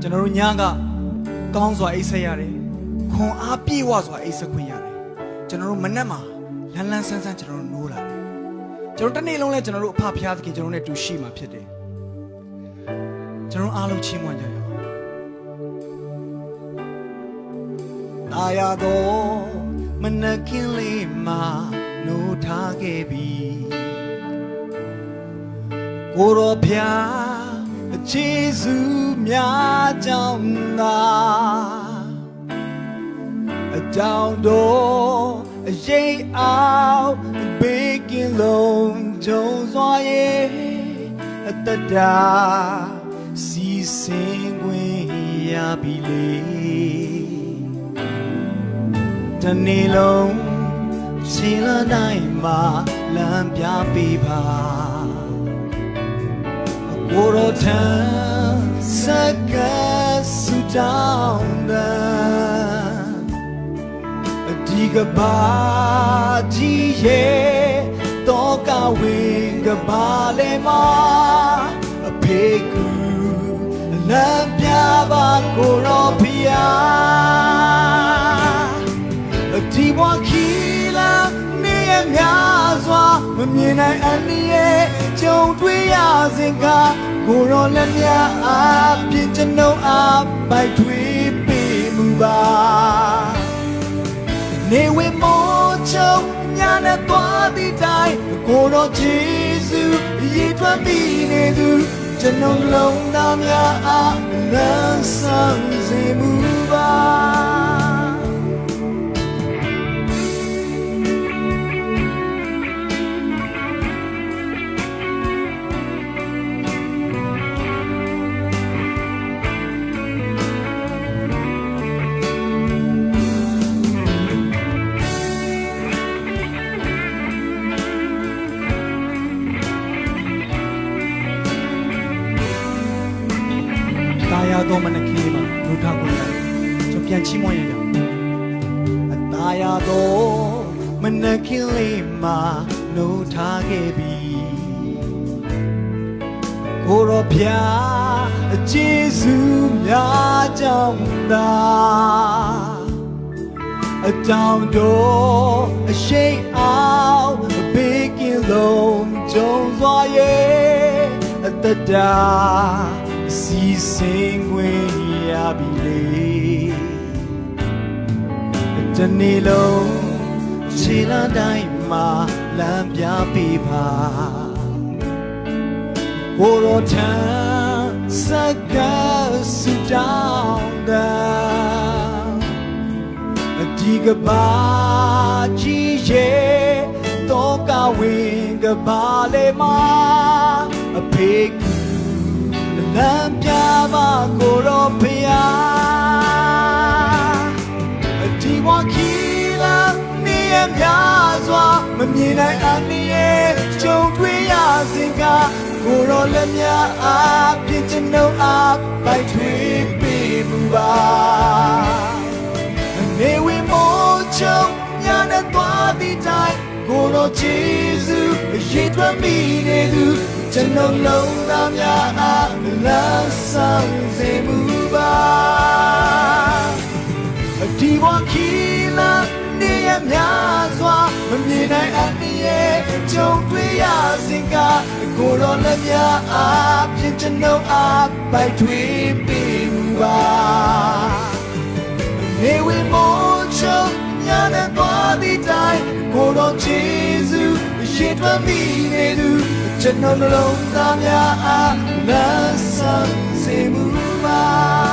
ကျွန်တော်တို့ညကကောင်းစွာအိပ်ဆက်ရတယ်ခွန်အားပြေဝစွာအိပ်ဆက်ခွင့်ရတယ်ကျွန်တော်တို့မနက်မှာလန်းလန်းဆန်းဆန်းကျွန်တော်တို့နိုးလာတယ်ကျွန်တော်တစ်နေ့လုံးလဲကျွန်တော်တို့အဖဖျားသခင်ကျွန်တော်နဲ့တူရှိမှာဖြစ်တယ်ကျွန်တော်အားလုံးချီးမွမ်းကြရအောင်တာယာတော့မနက်ခင်းလေးမှာနိုးထားခဲ့ပြီကိုရောဖျားကျေးဇူးများကြောင့်သာအကြောင်းတော်အရေးအောင်ဘေးကင်းလုံးကြုံစွာရဲ့အတ္တတာစီစင်ခွင့်ရပြီလေတနေ့လုံးရှင်လာနိုင်မှာလမ်းပြပေးပါကိုရောထံစကားဆူတောင်းတဲ့အဒီကဘာကြီးရဲ့တော့ကဝင်းကဘာလေမအဖေကူလမ်းပြပါကိုရောဖျားအဒီဘဝခီလာနေရများစွာမမြင်နိုင်အနည်းရဲ့ကြုံတွေ့ရစဉ်ကကိုရောလက်များအားဖြင့်ကျွန်ုပ်အားပိုက်ထွေးပေးမှုပါနေဝေမောချုံညာနဲ့သွားသည့်တိုင်ကိုရောဂျေဇုရည်ထွန်းပြီးနေသူကျွန်ုပ်လုံးသားများအားလမ်းဆောင်စေမှုပါတာယာတော်မနခင်းမှာလူထားခွင့်ရတယ်ကျွန်ပြန်ချီးမွမ်းရအောင်အတာယာတော်မနခင်းလေးမှာလူထားခဲ့ပြီကိုရောဖျားအကျေးဇူးများကြောင့်သာအတောင်တော်အရှိန်အောင်ဘေးကင်းလုံးကြုံစွာရဲ့အတ္တတာစီစင်ခွင့်ရပြီလေတနေ့လုံးခြေလမ်းတိုင်းမှာလမ်းပြပေးပါကိုရောထံစကားဆူတောင်းတဲ့အဒီကဘာကြီးရဲ့တော့ကဝင်းကဘာလေမအဖေလမ်းပြပါကိုရောဖျားအဒီဘဝခီလာနေရများစွာမမြင်နိုင်အနည်းရဲ့ကြုံတွေ့ရစဉ်ကကိုရောလက်များအားဖြင့်ကျွန်ုပ်အားပိုက်ထွေးပေးမှုပါနေဝေမောချုံညာနဲ့သွားသည့်တိုင်ကိုရောဂျေဇုရည်ထွန်းပြီးနေသူကျွန်ုပ်လုံးသားများအားလမ်းဆောင်စေမှုပါအဒီဘဝခီလာနေရများစွာမမြင်နိုင်အနည်းရဲ့ကြုံတွေ့ရစဉ်ကကိုရောလက်များအားဖြင့်ကျွန်ုပ်အားပိုက်ထွေးပေးမှုပါနေဝေမောချုံညာနဲ့သွားသည့်တိုင်ကိုရောဂျေဇုရည်ထွန်းပြီးနေသူကျွန်တော်လုံးသားများအားလမ်းဆောင်စေမှုပါ